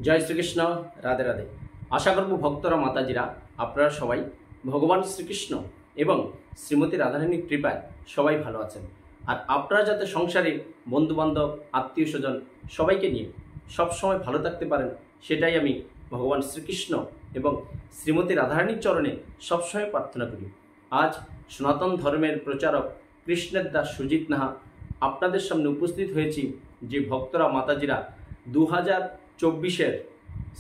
জয় শ্রীকৃষ্ণ। রাধে রাধে। আশা করব ভক্তরা মাতাজিরা আপনারা সবাই ভগবান শ্রীকৃষ্ণ এবং শ্রীমতী রাধারানীর কৃপায় সবাই ভালো আছেন। আর আপনারা যাতে সংসারে বন্ধুবান্ধব আত্মীয় স্বজন সবাইকে নিয়ে সবসময় ভালো থাকতে পারেন সেটাই আমি ভগবান শ্রীকৃষ্ণ এবং শ্রীমতী রাধারানীর চরণে সবসময় প্রার্থনা করি। আজ সনাতন ধর্মের প্রচারক কৃষ্ণের দাস সুজিত নাহা আপনাদের সামনে উপস্থিত হয়েছি যে ভক্তরা মাতাজিরা 2024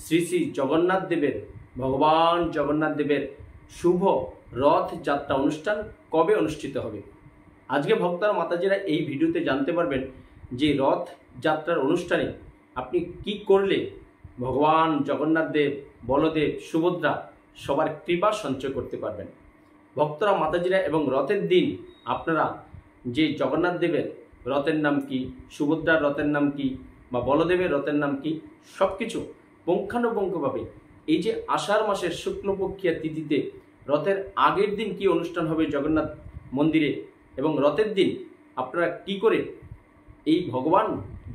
শ্রী শ্রী জগন্নাথ দেবের ভগবান জগন্নাথ দেবের শুভ রথ যাত্রা অনুষ্ঠান কবে অনুষ্ঠিত হবে। আজকে ভক্তরা মাতাজিরা এই ভিডিওতে জানতে পারবেন যে রথ যাত্রার অনুষ্ঠানে আপনি কি করলে ভগবান জগন্নাথ দেব, বলদেব, সুভদ্রা সবার কৃপা সঞ্চয় করতে পারবেন। ভক্তরা মাতাজিরা এবং রথের দিন আপনারা যে জগন্নাথ দেবের রথের নাম কি, সুভদ্রার রথের নাম কি বা বলদেবের রথের নাম কি, সব কিছু পুঙ্খানুপুঙ্খভাবে এই যে আষাঢ় মাসের শুক্লপক্ষিয়া তিথিতে রথের আগের দিন কি অনুষ্ঠান হবে জগন্নাথ মন্দিরে এবং রথের দিন আপনারা কি করে এই ভগবান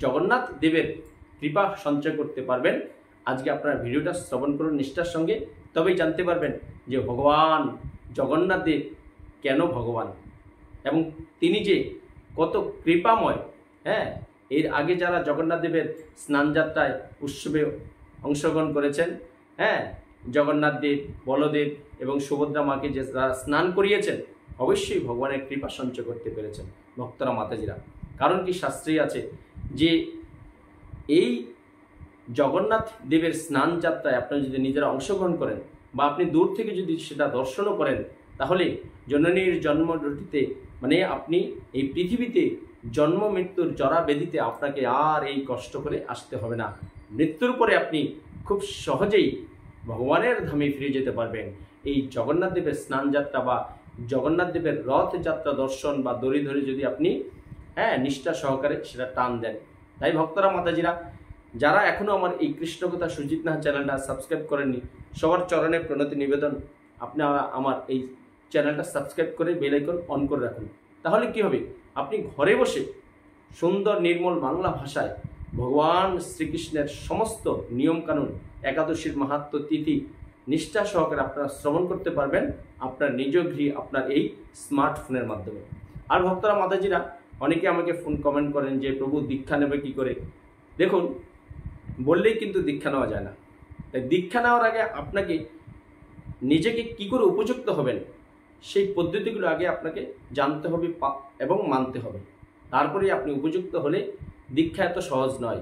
জগন্নাথ দেবের কৃপা সঞ্চয় করতে পারবেন, আজকে আপনারা ভিডিওটা শ্রবণ করুন নিষ্ঠার সঙ্গে। তবেই জানতে পারবেন যে ভগবান জগন্নাথ দেব কেন ভগবান এবং তিনি যে কত কৃপাময়। এর আগে যারা জগন্নাথ দেবের স্নান যাত্রায় উৎসবে অংশগ্রহণ করেছেন, জগন্নাথ দেব, বলদেব এবং সুভদ্রা মাকে যে যারা স্নান করিয়েছেন অবশ্যই ভগবানের কৃপা সঞ্চয় করতে পেরেছেন ভক্তরা মাতাজিরা। কারণ কি শাস্ত্রে আছে যে এই জগন্নাথ দেবের স্নান যাত্রায় আপনারা যদি নিজেরা অংশগ্রহণ করেন বা আপনি দূর থেকে যদি সেটা দর্শনও করেন তাহলে জননীর জন্মটিতে মানে আপনি এই পৃথিবীতে জন্ম মৃত্যুর জরা বেদিতে আপনাকে আর এই কষ্ট করে আসতে হবে না। মৃত্যুর পরে আপনি খুব সহজেই ভগবানের ধামে ফিরে যেতে পারবেন। এই জগন্নাথ দেবের স্নান যাত্রা বা জগন্নাথ দেবের রথ যাত্রা দর্শন বা দড়ি ধরে যদি আপনি নিষ্ঠা সহকারে সেটা টান দেন। তাই ভক্তরা মাতাজিরা যারা এখনও আমার এই কৃষ্ণকথা সুজিত নাহা চ্যানেলটা সাবস্ক্রাইব করেননি সবার চরণে প্রণতি নিবেদন, আপনারা আমার এই চ্যানেলটা সাবস্ক্রাইব করে বেল আইকন অন করে রাখুন। তাহলে কি হবে, আপনি ঘরে বসে সুন্দর নির্মল বাংলা ভাষায় ভগবান শ্রীকৃষ্ণের সমস্ত নিয়মকানুন, একাদশীর মাহাত্ম্য, তিথি নিষ্ঠা সহকারে আপনারা শ্রবণ করতে পারবেন আপনার নিজ গৃহে আপনার এই স্মার্টফোনের মাধ্যমে। আর ভক্তরা মাতাজিরা অনেকে আমাকে ফোন কমেন্ট করেন যে প্রভু দীক্ষা নেবে কি করে। দেখুন, বললেই কিন্তু দীক্ষা নেওয়া যায় না। তাই দীক্ষা নেওয়ার আগে আপনাকে নিজেকে কি করে উপযুক্ত হবেন সেই পদ্ধতিগুলো আগে আপনাকে জানতে হবে এবং মানতে হবে। তারপরে আপনি উপযুক্ত হলে দীক্ষা এত সহজ নয়।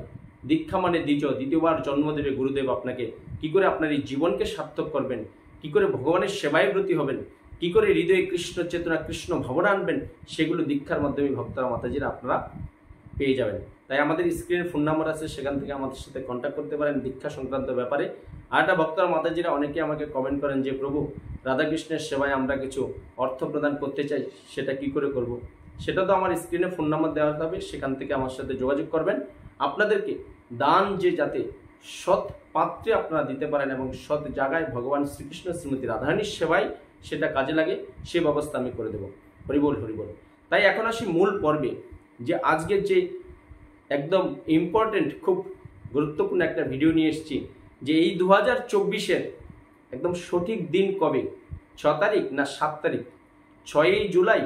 দীক্ষা মানে দ্বিতীয়বার জন্ম দেবে গুরুদেব আপনাকে। কি করে আপনার এই জীবনকে সার্থক করবেন, কি করে ভগবানের সেবায় ব্রতী হবেন, কি করে হৃদয়ে কৃষ্ণ চেতনা, কৃষ্ণ ভাবনা আনবেন, সেগুলো দীক্ষার মাধ্যমে ভক্তরা মাতাজিরা আপনারা পেয়ে যাবেন। তাই আমাদের স্ক্রিনের ফোন নাম্বার আছে, সেখান থেকে আমাদের সাথে কন্ট্যাক্ট করতে পারেন দীক্ষা সংক্রান্ত ব্যাপারে। আর একটা ভক্তরা মাতাজিরা অনেকে আমাকে কমেন্ট করেন যে প্রভু রাধাকৃষ্ণের সেবায় আমরা কিছু অর্থ প্রদান করতে চাই, সেটা কি করে করব। সেটা তো আমার স্ক্রিনে ফোন নাম্বার দেওয়া হবে, সেখান থেকে আমার সাথে যোগাযোগ করবেন। আপনাদেরকে দান যে যাতে সৎ পাত্রে আপনারা দিতে পারেন এবং সৎ জায়গায় ভগবান শ্রীকৃষ্ণ শ্রীমতী রাধারানীর সেবায় সেটা কাজে লাগে, সে ব্যবস্থা আমি করে দেব। হরিবোল হরিবোল। তাই এখন আসি মূল পর্বে, যে আজকের যে একদম ইম্পর্টেন্ট খুব গুরুত্বপূর্ণ একটা ভিডিও নিয়ে এসেছি যে এই 2024 একদম সঠিক দিন কবে, 6 তারিখ না 7 তারিখ, 6ই জুলাই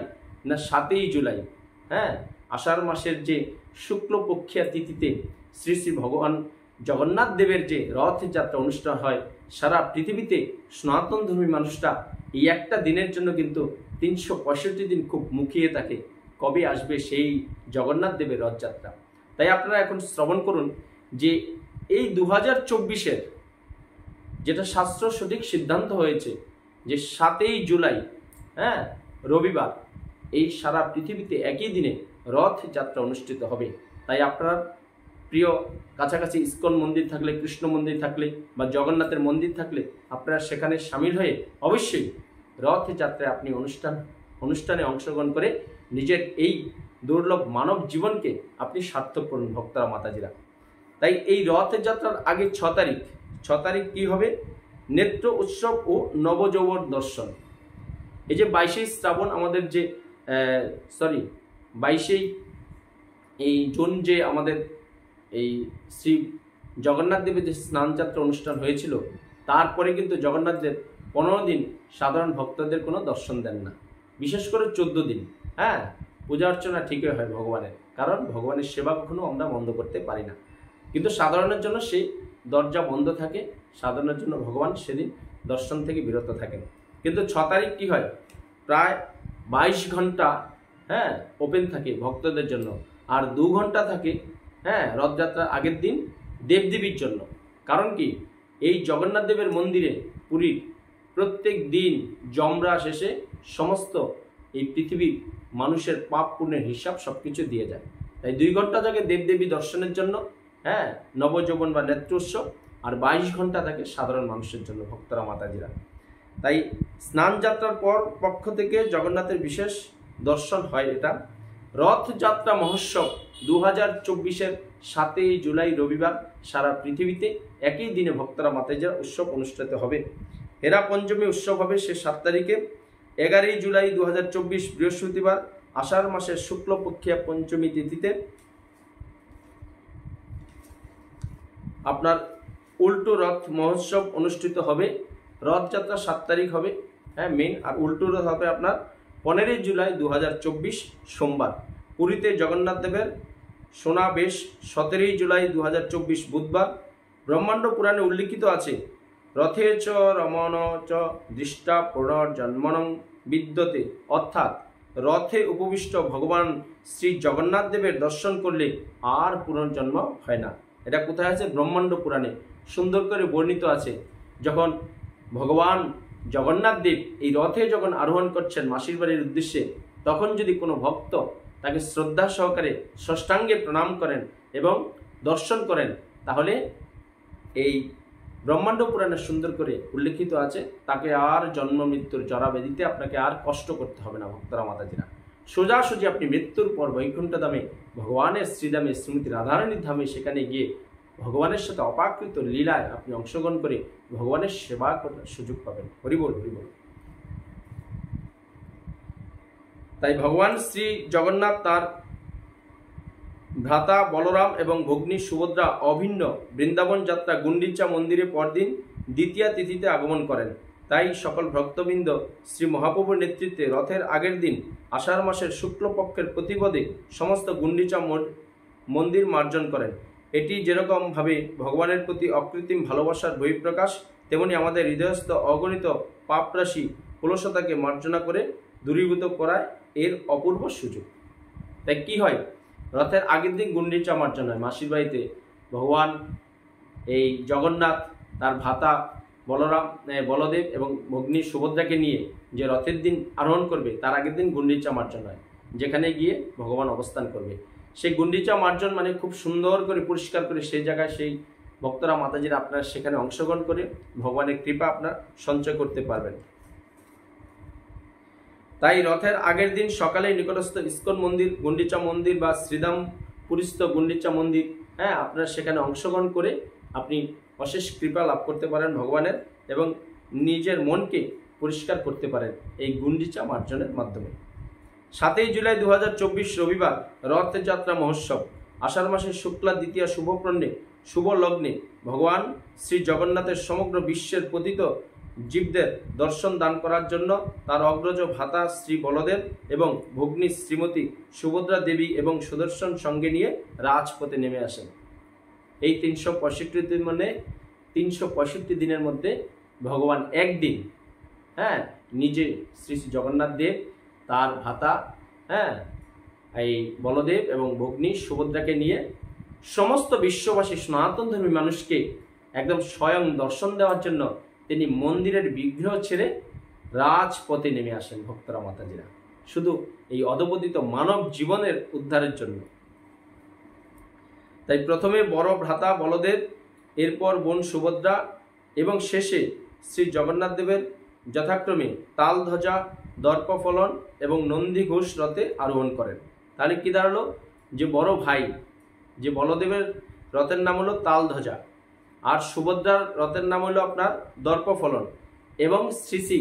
না 7ই জুলাই। আষাঢ় মাসের যে শুক্লপক্ষিয়া তিথিতে শ্রী শ্রী ভগবান জগন্নাথ দেবের যে রথযাত্রা অনুষ্ঠান হয়, সারা পৃথিবীতে সনাতন ধর্মী মানুষরা এই একটা দিনের জন্য কিন্তু 365 দিন খুব মুখিয়ে থাকে কবে আসবে সেই জগন্নাথ দেবের রথযাত্রা। তাই আপনারা এখন শ্রবণ করুন যে এই 2024 যেটা শাস্ত্র সঠিক সিদ্ধান্ত হয়েছে যে 7ই জুলাই রবিবার এই সারা পৃথিবীতে একই দিনে রথযাত্রা অনুষ্ঠিত হবে। তাই আপনার প্রিয় কাছাকাছি ইস্কন মন্দির থাকলে, কৃষ্ণ মন্দির থাকলে বা জগন্নাথের মন্দির থাকলে আপনারা সেখানে সামিল হয়ে অবশ্যই রথযাত্রায় আপনি অনুষ্ঠানে অংশগ্রহণ করে নিজের এই দুর্লভ মানব জীবনকে আপনি সার্থক করুন ভক্তরা মাতাজিরা। তাই এই রথযাত্রার আগে 6 তারিখ কি হবে, নেত্র উৎসব ও নবযৌবন দর্শন। এই যে 22শে শ্রাবণ আমাদের যে 22শে এই জুন যে আমাদের এই শ্রী জগন্নাথ দেবের যে স্নানযাত্রা অনুষ্ঠান হয়েছিল তারপরে কিন্তু জগন্নাথ দেব 15 দিন সাধারণ ভক্তদের কোনো দর্শন দেন না, বিশেষ করে 14 দিন। হ্যাঁ, পূজা অর্চনা ঠিকই হয় ভগবানের, কারণ ভগবানের সেবা কখনো আমরা বন্ধ করতে পারি না, কিন্তু সাধারণের জন্য সেই দরজা বন্ধ থাকে, সাধারণের জন্য ভগবান সেদিন দর্শন থেকে বিরত থাকেন। কিন্তু 6 তারিখ কী হয়, প্রায় 22 ঘন্টা হ্যাঁ ওপেন থাকে ভক্তদের জন্য, আর 2 ঘন্টা থাকে হ্যাঁ রথযাত্রার আগের দিন দেবদেবীর জন্য। কারণ কি, এই জগন্নাথ দেবের মন্দিরে পুরীর প্রত্যেক দিন যমরাজ এসে সমস্ত এই পৃথিবীর মানুষের পাপ পুণ্যের হিসাব সব কিছু দিয়ে যায়। তাই 2 ঘন্টা থাকে দেবদেবী দর্শনের জন্য হ্যাঁ নবযৌবন বা নেত্রোৎসব, আর 22 ঘন্টা থাকে সাধারণ মানুষের জন্য ভক্তরা মাতাজিরা। তাই স্নানযাত্রার পক্ষ থেকে জগন্নাথের বিশেষ দর্শন হয়। এটা রথযাত্রা মহোৎসব 2024-এর 7ই জুলাই রবিবার সারা পৃথিবীতে একই দিনে ভক্তরা মাতাজিরা উৎসব অনুষ্ঠিত হবে। হেরা পঞ্চমী উৎসব হবে সে 7 তারিখে। 11ই জুলাই 2024 বৃহস্পতিবার আষাঢ় মাসের শুক্লপক্ষিয়া পঞ্চমী তিথিতে আপনার উল্টো রথ মহোৎসব অনুষ্ঠিত হবে। রথযাত্রা 7 তারিখ হবে হ্যাঁ মেন, আর উল্টো রথ হবে আপনার 15ই জুলাই 2024 সোমবার। পুরীতে জগন্নাথ দেবের সোনাবেশ 17ই জুলাই 2024 বুধবার। ব্রহ্মাণ্ড পুরাণে উল্লিখিত আছে, রথে চ রমণ চ দৃষ্টা পুনর্জন্মনং বিদ্যতে, অর্থাৎ রথে উপবিষ্ট ভগবান শ্রী জগন্নাথ দেবের দর্শন করলে আর পুনর্জন্ম হয় না। এটা কোথায় আছে? ব্রহ্মাণ্ড পুরাণে সুন্দর করে বর্ণিত আছে। যখন ভগবান জগন্নাথ দেব এই রথে যখন আরোহণ করছেন মাসির বাড়ির উদ্দেশ্যে, তখন যদি কোনো ভক্ত তাকে শ্রদ্ধা সহকারে ষষ্ঠাঙ্গে প্রণাম করেন এবং দর্শন করেন, তাহলে এই ব্রহ্মাণ্ড পুরাণে সুন্দর করে উল্লেখিত আছে, তাকে আর জন্ম মৃত্যুর জরাবেদিতে আপনাকে আর কষ্ট করতে হবে না ভক্তরা মাতাজিরা। সোজাসুজি আপনি মৃত্যুর পর বৈকুণ্ঠ ধামে ভগবানের শ্রীধামে শ্রীমতী রাধারানীর ধামে সেখানে গিয়ে ভগবানের সাথে অপাকৃত লীলায় আপনি অংশগ্রহণ করে ভগবানের সেবা করার সুযোগ পাবেন। হরিবল হরিবল। তাই ভগবান শ্রী জগন্নাথ তার ভ্রাতা বলরাম এবং ভগ্নী সুভদ্রা অভিন্ন বৃন্দাবন যাত্রা গুন্ডিচা মন্দিরে পরদিন দ্বিতীয়া তিথিতে আগমন করেন। তাই সকল ভক্তবৃন্দ শ্রী মহাপ্রভুর নেতৃত্বে রথের আগের দিন আষাঢ় মাসের শুক্লপক্ষের প্রতিপদে সমস্ত গুন্ডিচা মন্দির মার্জন করেন। এটি যেরকমভাবে ভগবানের প্রতি অকৃত্রিম ভালোবাসার বহিঃপ্রকাশ, তেমনি আমাদের হৃদয়স্থ অগণিত পাপরাশি কলুষতাকে মার্জনা করে দূরীভূত করায় এর অপূর্ব সুযোগ। তাই কি হয়, রথের আগের দিন গুন্ডিচা মার্জন হয় মাসির বাড়িতে। ভগবান এই জগন্নাথ তার ভ্রাতা বলদেব এবং ভগ্নী সুভদ্রাকে নিয়ে যে রথের দিন আরোহণ করবে, তার আগের দিন গুন্ডিচা মার্জন হয়, যেখানে গিয়ে ভগবান অবস্থান করবে। সেই গুন্ডিচা মার্জন মানে খুব সুন্দর করে পরিষ্কার করে সেই জায়গায় সেই ভক্তরা মাতাজিরা আপনারা সেখানে অংশগ্রহণ করে ভগবানের কৃপা আপনার সঞ্চয় করতে পারবেন। তাই রথের আগের দিন সকালে নিকটস্থ ইস্কন মন্দির, গুন্ডিচা মন্দির বা শ্রীধাম পুরীস্থ গুন্ডিচা মন্দির হ্যাঁ আপনারা সেখানে অংশগ্রহণ করে আপনি অশেষ কৃপা লাভ করতে পারেন ভগবানের, এবং নিজের মনকে পরিষ্কার করতে পারেন এই গুন্ডিচা মার্জনের মাধ্যমে। 7ই জুলাই 2024 রবিবার রথযাত্রা মহোৎসব। আষাঢ় মাসের শুক্লা দ্বিতীয়া শুভপ্রণ্যে শুভ লগ্নে ভগবান শ্রী জগন্নাথের সমগ্র বিশ্বের পতিত জীবদের দর্শন দান করার জন্য তার অগ্রজ ভ্রাতা শ্রী বলদেব এবং ভগ্নী শ্রীমতী সুভদ্রা দেবী এবং সুদর্শন সঙ্গে নিয়ে রাজপথে নেমে আসেন। এই 365 দিনের মধ্যে ভগবান একদিন হ্যাঁ নিজে শ্রী শ্রী জগন্নাথ দেব তার ভ্রাতা হ্যাঁ এই বলদেব এবং ভগ্নী সুভদ্রাকে নিয়ে সমস্ত বিশ্ববাসী সনাতনধর্মী মানুষকে একদম স্বয়ং দর্শন দেওয়ার জন্য তিনি মন্দিরের বিগ্রহ ছেড়ে রাজপথে নেমে আসেন ভক্তরা মাতাজিরা, শুধু এই অধপতিত মানব জীবনের উদ্ধারের জন্য। তাই প্রথমে বড় ভ্রাতা বলদেব, এরপর বোন সুভদ্রা এবং শেষে শ্রী জগন্নাথ দেবের যথাক্রমে তালধ্বজা, দর্পফলন এবং নন্দী ঘোষ রথে আরোহণ করেন। তাহলে কি দাঁড়ালো, যে বড় ভাই যে বলদেবের রথের নাম হলো তালধ্বজা, আর সুভদ্রার রথের নাম হলো আপনার দর্পফলন, এবং শ্রী শ্রী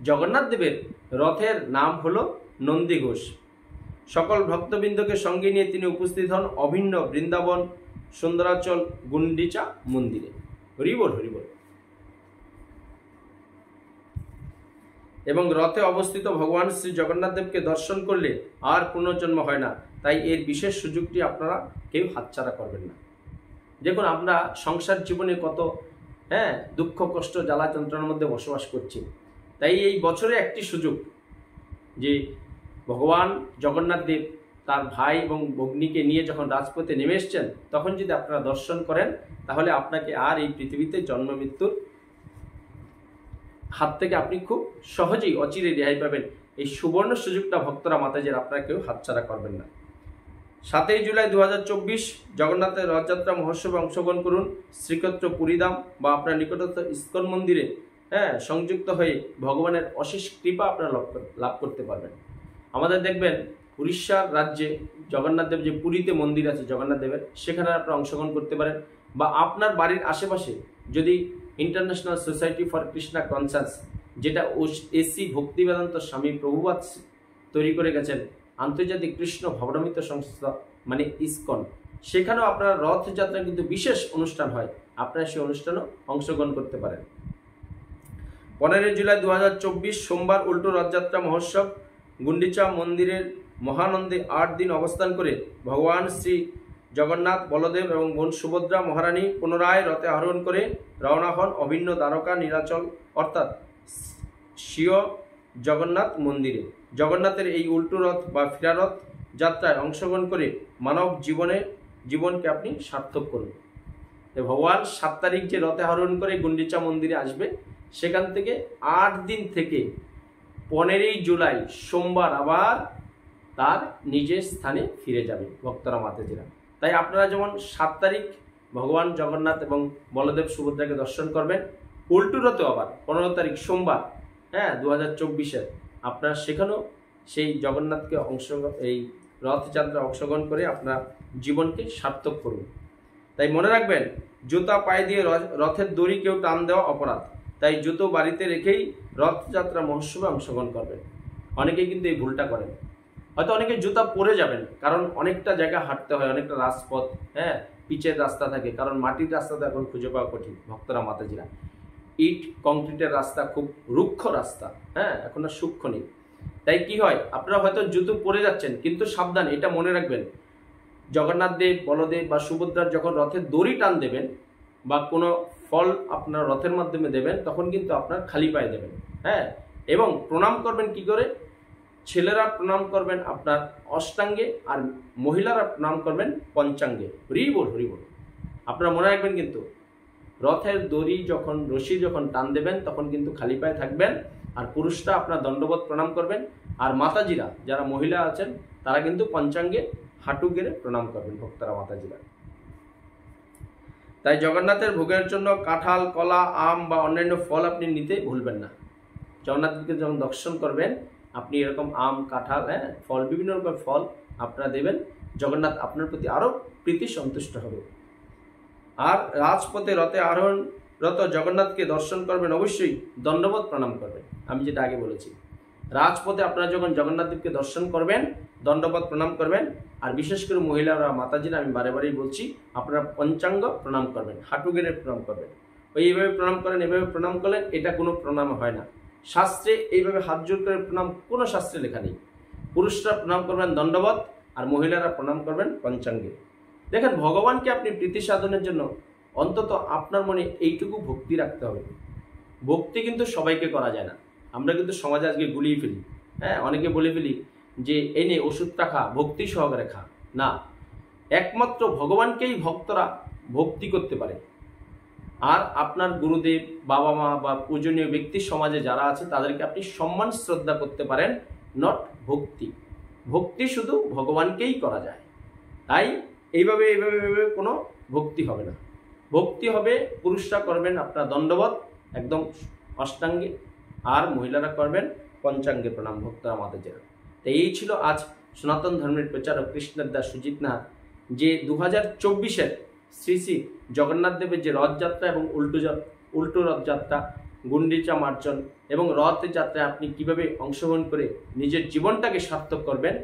জগন্নাথ দেবের রথের নাম হলো নন্দী ঘোষ। সকল ভক্তবৃন্দকে সঙ্গে নিয়ে তিনি উপস্থিত হন অভিন্ন বৃন্দাবন সুন্দরাচল গুন্ডিচা মন্দিরে। হরিবল হরিবল। এবং রথে অবস্থিত ভগবান শ্রী জগন্নাথ দেবকে দর্শন করলে আর পুনর্জন্ম হয় না, তাই এর বিশেষ সুযোগটি আপনারা কেউ হাতছাড়া করবেন না। দেখুন, আমরা সংসার জীবনে কত দুঃখ কষ্ট জ্বালা যন্ত্রণার মধ্যে বসবাস করছি, তাই এই বছরে একটি সুযোগ যে ভগবান জগন্নাথ দেব তার ভাই এবং ভগ্নীকে নিয়ে যখন রাজপথে নেমে এসছেন, তখন যদি আপনারা দর্শন করেন তাহলে আপনাকে আর এই পৃথিবীতে জন্ম মৃত্যুর হাত থেকে আপনি খুব সহজেই অচিরে রেহাই পাবেন। এই সুবর্ণ সুযোগটা ভক্তরা মাতাজির আপনারা কেউ হাতছাড়া করবেন না। 7 জুলাই 2024 জগন্নাথের রথযাত্রা মহোৎসবে অংশগ্রহণ করুন। শ্রীক্ষেত্র পুরীধাম বা আপনার নিকটস্থ ইস্কন মন্দিরে সংযুক্ত হয়ে ভগবানের অশেষ কৃপা আপনারা লাভ করতে পারবেন। আমাদের দেখবেন উড়িষ্যার রাজ্যে জগন্নাথ দেব যে পুরীতে মন্দির আছে জগন্নাথ দেবের, সেখানে আপনারা অংশগ্রহণ করতে পারেন। বা আপনার বাড়ির আশেপাশে যদি international society for Krishna conscious, যেটা এসি ভক্তি বেদান্ত স্বামী প্রভুপাদ তৈরি করে গেছেন, আন্তর্জাতিক কৃষ্ণ ভাবনামৃত সংস্থা মানে ইসকন, সেখানেও আপনারা রথযাত্রা কিন্তু বিশেষ অনুষ্ঠান হয়, আপনারা সেই অনুষ্ঠানেও অংশগ্রহণ করতে পারেন। 15 জুলাই 2024 সোমবার উল্টো রথযাত্রা মহোৎসব গুন্ডিচা মন্দিরের মহানন্দে 8 দিন অবস্থান করে ভগবান শ্রী জগন্নাথ, বলদেব এবং বোন সুভদ্রা মহারানী পুনরায় রথে আরোহণ করে রওনা হন অভিন্ন দ্বারকা নীলাচল অর্থাৎ স্বীয় জগন্নাথ মন্দিরে। জগন্নাথের এই উল্টো রথ বা ফিরারথ যাত্রায় অংশগ্রহণ করে মানব জীবনকে আপনি সার্থক করুন। ভগবান 7 তারিখ যে রথে আরোহণ করে গুন্ডিচা মন্দিরে আসবে, সেখান থেকে 8 দিন থেকে 15 জুলাই সোমবার আবার তার নিজের স্থানে ফিরে যাবে ভক্তরা মাতাজিরা। তাই আপনারা যেমন 7 তারিখ ভগবান জগন্নাথ এবং বলদেব সুভদ্রাকে দর্শন করবেন, উল্টো রথেও আবার 15 তারিখ সোমবার 2024 আপনারা সেখানেও সেই জগন্নাথকে এই রথযাত্রা অংশগ্রহণ করে আপনার জীবনকে সার্থক করুন। তাই মনে রাখবেন, জুতা পায়ে দিয়ে রথের দড়ি কেউ টান দেওয়া অপরাধ, তাই জুতো বাড়িতে রেখেই রথযাত্রা মহোৎসবে অংশগ্রহণ করবেন। অনেকেই কিন্তু এই ভুলটা করেন, হয়তো অনেকে জুতা পরে যাবেন, কারণ অনেকটা জায়গা হাঁটতে হয়, অনেকটা রাজপথ পিচের রাস্তা থাকে, কারণ মাটির রাস্তা তো এখন খুঁজে পাওয়া কঠিন ভক্তরা মাতাজিরা। ইট কংক্রিটের রাস্তা খুব রুক্ষ রাস্তা, এখন আর সূক্ষ্ম নেই। তাই কি হয়, আপনারা হয়তো জুতো পরে যাচ্ছেন, কিন্তু সাবধান, এটা মনে রাখবেন, জগন্নাথ দেব, বলদেব বা সুভদ্রার যখন রথের দড়ি টান দেবেন বা কোনো ফল আপনার রথের মাধ্যমে দেবেন, তখন কিন্তু আপনার খালি পায়ে দেবেন। এবং প্রণাম করবেন কি করে? ছেলেরা প্রণাম করবেন আপনার অষ্টাঙ্গে, আর মহিলারা প্রণাম করবেন পঞ্চাঙ্গে। হরিবল হরিবল। আপনারা মনে রাখবেন, কিন্তু রথের দড়ি যখন রশি যখন টান দেবেন তখন কিন্তু খালি পায়ে থাকবেন, আর পুরুষরা আপনার দণ্ডবোধ প্রণাম করবেন, আর মাতাজিরা যারা মহিলা আছেন তারা কিন্তু পঞ্চাঙ্গে হাঁটু গেড়ে প্রণাম করবেন ভক্তরা মাতাজিরা। তাই জগন্নাথের ভোগের জন্য কাঁঠাল, কলা, আম বা অন্যান্য ফল আপনি নিতে ভুলবেন না। জগন্নাথকে যখন দর্শন করবেন আপনি এরকম আম, কাঁঠাল, ফল, বিভিন্ন রকমের ফল আপনারা দেবেন। জগন্নাথ আপনার প্রতি আরও প্রীতি সন্তুষ্ট হবে। আর রাজপথে রথে আরোহণরত জগন্নাথকে দর্শন করবেন, অবশ্যই দণ্ডবোধ প্রণাম করবেন। আমি যেটা আগে বলেছি, রাজপথে আপনারা যখন জগন্নাথ দেবকে দর্শন করবেন দণ্ডবোধ প্রণাম করবেন। আর বিশেষ করে মহিলারা, মাতাজিরা, আমি বারে বারেই বলছি, আপনারা পঞ্চাঙ্গ প্রণাম করবেন, হাঁটু গেড়ে প্রণাম করবেন। এইভাবে প্রণাম করেন, এভাবে প্রণাম করলেন, এটা কোনো প্রণাম হয় না। শাস্ত্রে এইভাবে হাত জোর করে প্রণাম কোনো শাস্ত্রে লেখা নেই। পুরুষরা প্রণাম করবেন দণ্ডবোধ, আর মহিলারা প্রণাম করবেন পঞ্চাঙ্গে। দেখেন, ভগবানকে আপনি প্রীতি সাধনের জন্য অন্তত আপনার মনে এইটুকু ভক্তি রাখতে হবে। ভক্তি কিন্তু সবাইকে করা যায় না। আমরা কিন্তু সমাজে আজকে গুলিয়ে ফেলি, অনেকে বলে ফেলি যে এনে ওষুধটা খা, ভক্তি সহকারে খা। না, একমাত্র ভগবানকেই ভক্তরা ভক্তি করতে পারে। আর আপনার গুরুদেব, বাবা মা বা পূজনীয় ব্যক্তি সমাজে যারা আছে তাদেরকে আপনি সম্মান শ্রদ্ধা করতে পারেন, নট ভক্তি। ভক্তি শুধু ভগবানকেই করা যায়। তাই এইভাবে কোনো ভক্তি হবে না। ভক্তি হবে, পুরুষরা করবেন আপনার দণ্ডবোধ একদম অষ্টাঙ্গে, আর মহিলারা করবেন পঞ্চাঙ্গে প্রণাম ভক্তরা মাতাজিরা। তো এই ছিল আজ সনাতন ধর্মের প্রচারক কৃষ্ণের দাস সুজিত নাহার, যে 2024 শ্রী শ্রী জগন্নাথ দেবের যে রথযাত্রা এবং উল্টো রথযাত্রা, গুন্ডিচা মার্জন এবং রথযাত্রায় আপনি কিভাবে অংশগ্রহণ করে নিজের জীবনটাকে সার্থক করবেন,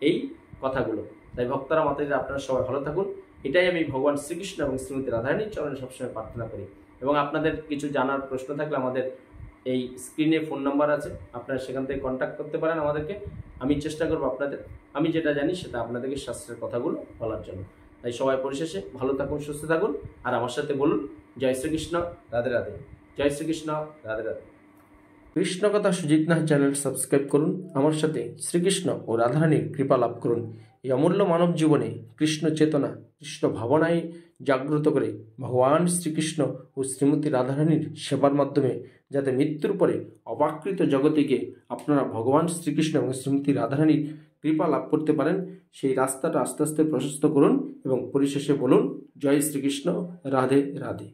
এই কথাগুলো। তাই ভক্তরা মাতাজিরা আপনারা সবাই ভালো থাকুন, এটাই আমি ভগবান শ্রীকৃষ্ণ এবং শ্রীমতী রাধারানীর চরণে সবসময় প্রার্থনা করি। এবং আপনাদের কিছু জানার প্রশ্ন থাকলে আমাদের এই স্ক্রিনে ফোন নাম্বার আছে, আপনারা সেখান থেকে কন্ট্যাক্ট করতে পারেন আমাদেরকে। আমি চেষ্টা করবো আমি যেটা জানি সেটা আপনাদেরকে শাস্ত্রের কথাগুলো বলার জন্য। তাই সবাই পরিশেষে ভালো থাকুন, সুস্থ থাকুন, আর আমার সাথে বলুন জয় শ্রীকৃষ্ণ, রাধে রাধে। জয় শ্রীকৃষ্ণ, রাধে রাধে। কৃষ্ণ কথা সুজিত নাথ চ্যানেল সাবস্ক্রাইব করুন, আমার সাথে শ্রীকৃষ্ণ ও রাধারানীর কৃপা লাভ করুন। এই অমূল্য মানব জীবনে কৃষ্ণ চেতনা, কৃষ্ণ ভাবনায় জাগ্রত করে ভগবান শ্রীকৃষ্ণ ও শ্রীমতী রাধারানীর সেবার মাধ্যমে যাতে মৃত্যুর পরে অপাকৃত জগতিকে আপনারা ভগবান শ্রীকৃষ্ণ এবং শ্রীমতী রাধারানীর কৃপা লাভ করতে পারেন, সেই রাস্তাটা আস্তে আস্তে প্রশস্ত করুন এবং পরিশেষে বলুন জয় শ্রীকৃষ্ণ, রাধে রাধে।